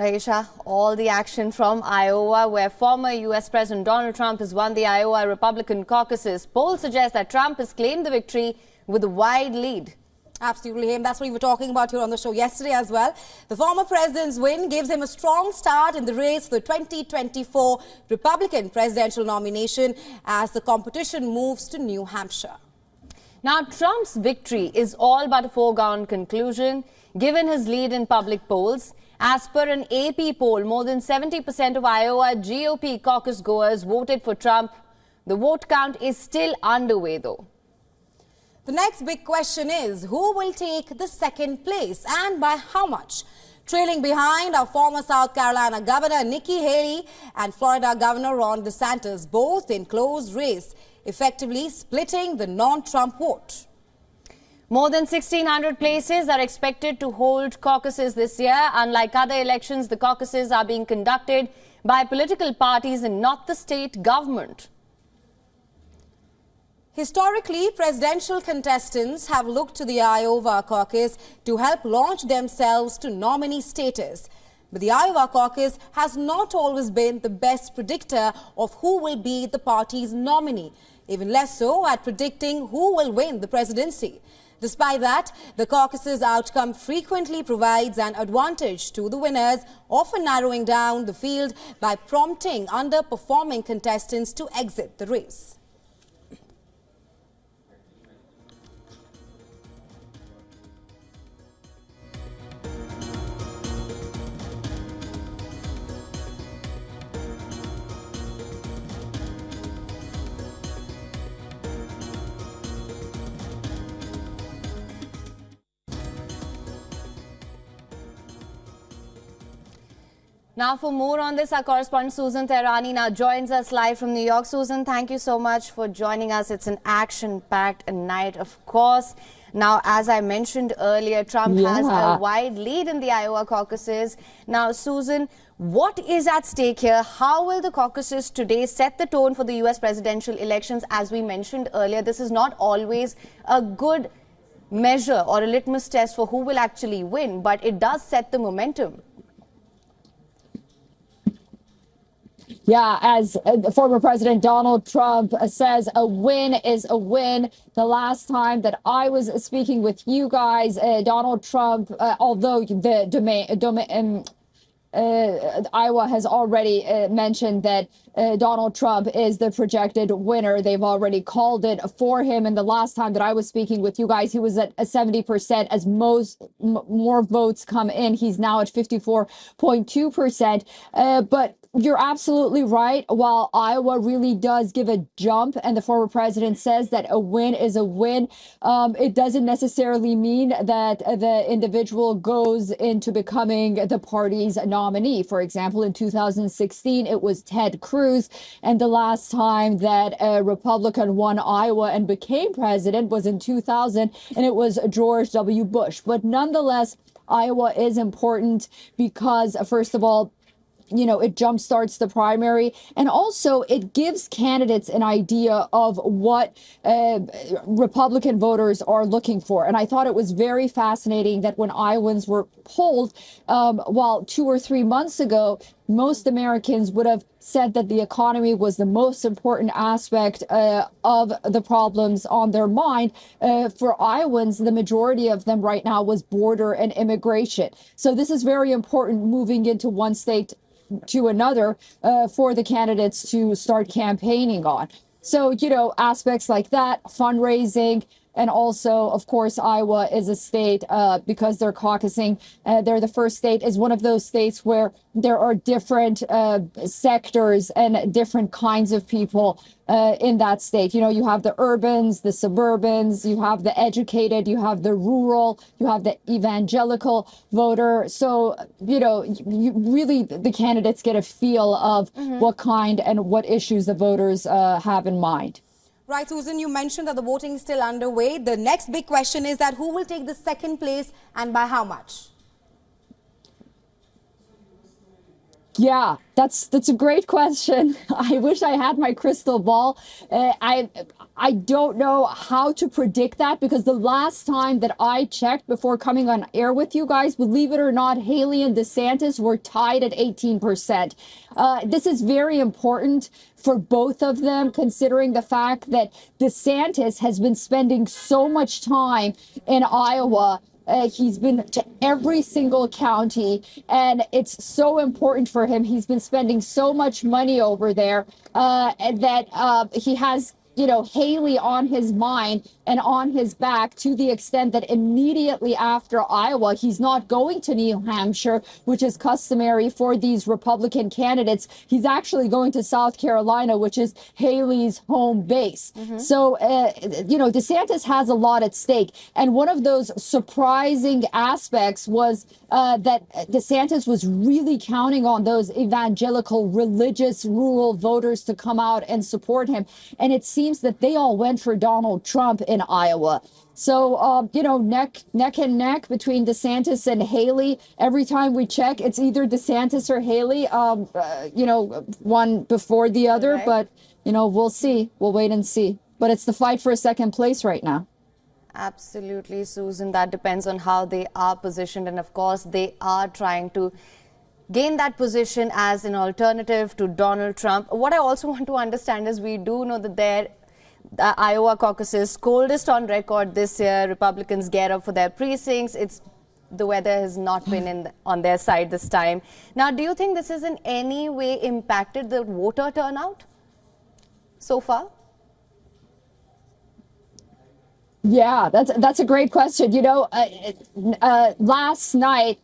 Aisha, all the action from Iowa, where former U.S. President Donald Trump has won the Iowa Republican caucuses. Polls suggest that Trump has claimed the victory with a wide lead. Absolutely, Haim. That's what we were talking about here on the show yesterday as well. The former president's win gives him a strong start in the race for the 2024 Republican presidential nomination as the competition moves to New Hampshire. Now, Trump's victory is all but a foregone conclusion, given his lead in public polls. As per an AP poll, more than 70% of Iowa GOP caucus goers voted for Trump. The vote count is still underway, though. The next big question is, who will take the second place and by how much? Trailing behind are former South Carolina Governor Nikki Haley and Florida Governor Ron DeSantis, both in close race, effectively splitting the non-Trump vote. More than 1,600 places are expected to hold caucuses this year. Unlike other elections, the caucuses are being conducted by political parties and not the state government. Historically, presidential contestants have looked to the Iowa caucus to help launch themselves to nominee status. But the Iowa caucus has not always been the best predictor of who will be the party's nominee, even less so at predicting who will win the presidency. Despite that, the caucus's outcome frequently provides an advantage to the winners, often narrowing down the field by prompting underperforming contestants to exit the race. Now, for more on this, our correspondent Susan Tehrani now joins us live from New York. Susan, thank you so much for joining us. It's an action-packed night, of course. Now, as I mentioned earlier, Trump has a wide lead in the Iowa caucuses. Now, Susan, what is at stake here? How will the caucuses today set the tone for the U.S. presidential elections? As we mentioned earlier, this is not always a good measure or a litmus test for who will actually win, but it does set the momentum. Yeah, as former President Donald Trump says, a win is a win. The last time that I was speaking with you guys, Donald Trump, although Iowa has already mentioned that Donald Trump is the projected winner. They've already called it for him. And the last time that I was speaking with you guys, he was at 70%. As more votes come in, he's now at 54.2%. But you're absolutely right. While Iowa really does give a jump and the former president says that a win is a win, it doesn't necessarily mean that the individual goes into becoming the party's nominee. For example, in 2016, it was Ted Cruz. And the last time that a Republican won Iowa and became president was in 2000, and it was George W. Bush. But nonetheless, Iowa is important because, first of all, you know, it jumpstarts the primary, and also it gives candidates an idea of what Republican voters are looking for. And I thought it was very fascinating that when Iowans were polled, while 2 or 3 months ago, most Americans would have said that the economy was the most important aspect of the problems on their mind. For Iowans, the majority of them right now was border and immigration. So this is very important moving into one state to another for the candidates to start campaigning on. So, you know, aspects like that, fundraising, and also, of course, Iowa is a state because they're caucusing. They're the first state, is one of those states where there are different sectors and different kinds of people in that state. You know, you have the urbans, the suburbans, you have the educated, you have the rural, you have the evangelical voter. So, you know, you really, the candidates get a feel of what kind and what issues the voters have in mind. Right, Susan, you mentioned that the voting is still underway. The next big question is that who will take the second place and by how much? Yeah, that's a great question. I wish I had my crystal ball. I don't know how to predict that, because the last time that I checked before coming on air with you guys, believe it or not, Haley and DeSantis were tied at 18%. This is very important for both of them, considering the fact that DeSantis has been spending so much time in Iowa. He's been to every single county, and it's so important for him. He's been spending so much money over there, and that he has, Haley on his mind and on his back, to the extent that immediately after Iowa, he's not going to New Hampshire, which is customary for these Republican candidates. He's actually going to South Carolina, which is Haley's home base. So, DeSantis has a lot at stake. And one of those surprising aspects was that DeSantis was really counting on those evangelical, religious, rural voters to come out and support him. And it seems that they all went for Donald Trump in Iowa. So, neck and neck between DeSantis and Haley. Every time we check, it's either DeSantis or Haley, one before the other. Right. But, we'll see. We'll wait and see. But it's the fight for a second place right now. Absolutely, Susan. That depends on how they are positioned. And of course, they are trying to gain that position as an alternative to Donald Trump. What I also want to understand is, we do know that the Iowa caucuses, coldest on record this year. Republicans gear up for their precincts. The weather has not been on their side this time. Now, do you think this has in any way impacted the voter turnout so far? Yeah, that's a great question. Last night,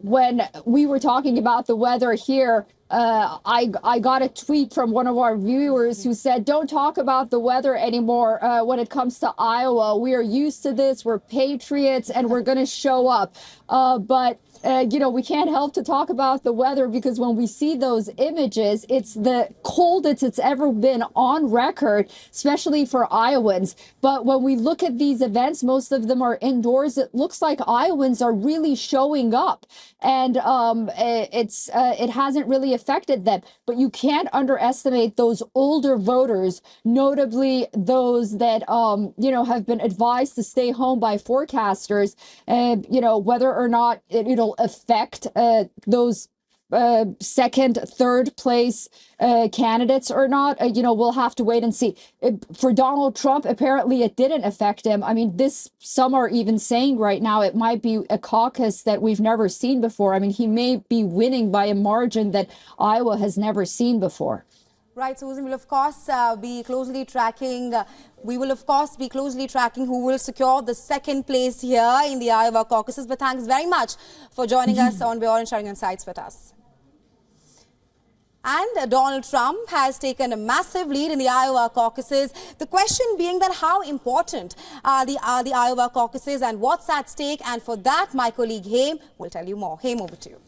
when we were talking about the weather here, I got a tweet from one of our viewers who said, "Don't talk about the weather anymore when it comes to Iowa. We are used to this. We're patriots, and we're going to show up." But we can't help to talk about the weather, because when we see those images, it's the coldest it's ever been on record, especially for Iowans. But when we look at these events, most of them are indoors. It looks like Iowans are really showing up, and it hasn't really affected them. But you can't underestimate those older voters, notably those that have been advised to stay home by forecasters, and whether or not it'll affect those second, third place candidates or not, we'll have to wait and see. For Donald Trump, apparently it didn't affect him. I mean, some are even saying right now it might be a caucus that we've never seen before. I mean, he may be winning by a margin that Iowa has never seen before. Right, Susan, will of course be closely tracking. We will of course be closely tracking who will secure the second place here in the Iowa caucuses. But thanks very much for joining us on WION and sharing insights with us. And Donald Trump has taken a massive lead in the Iowa caucuses. The question being that how important are the Iowa caucuses and what's at stake? And for that, my colleague Haim will tell you more. Haim, over to you.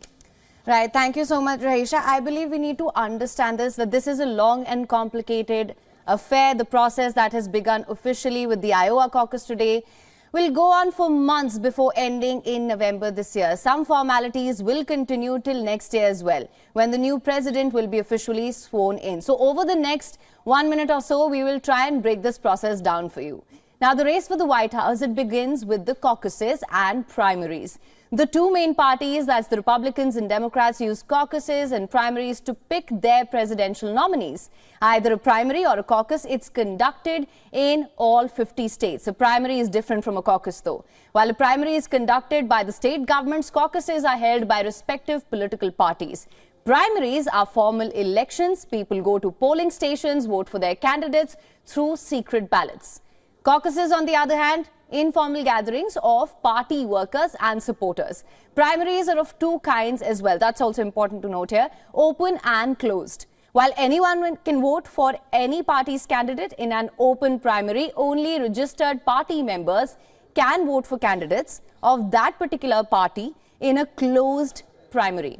Right. Thank you so much, Rahisha. I believe we need to understand that this is a long and complicated affair. The process that has begun officially with the Iowa caucus today will go on for months before ending in November this year. Some formalities will continue till next year as well, when the new president will be officially sworn in. So over the next 1 minute or so, we will try and break this process down for you. Now, the race for the White House, it begins with the caucuses and primaries. The two main parties, that's the Republicans and Democrats, use caucuses and primaries to pick their presidential nominees. Either a primary or a caucus, it's conducted in all 50 states. A primary is different from a caucus, though. While a primary is conducted by the state governments, caucuses are held by respective political parties. Primaries are formal elections. People go to polling stations, vote for their candidates through secret ballots. Caucuses, on the other hand, informal gatherings of party workers and supporters. Primaries are of two kinds as well. That's also important to note here: open and closed. While anyone can vote for any party's candidate in an open primary, only registered party members can vote for candidates of that particular party in a closed primary.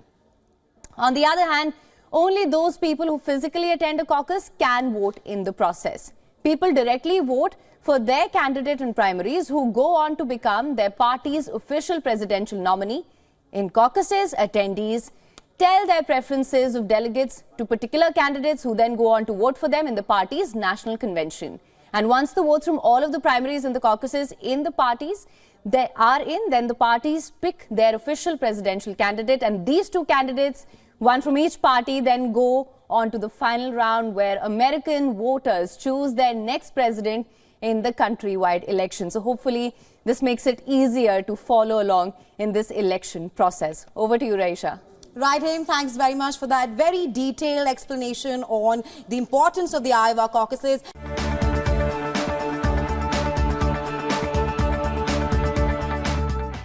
On the other hand, only those people who physically attend a caucus can vote in the process. People directly vote for their candidate in primaries, who go on to become their party's official presidential nominee. In caucuses, attendees tell their preferences of delegates to particular candidates who then go on to vote for them in the party's national convention. And once the votes from all of the primaries and the caucuses in the parties then the parties pick their official presidential candidate, and these two candidates, one from each party, then go on to the final round where American voters choose their next president in the countrywide election. So hopefully this makes it easier to follow along in this election process. Over to you, Raisha. Right, Him. Thanks very much for that very detailed explanation on the importance of the Iowa caucuses.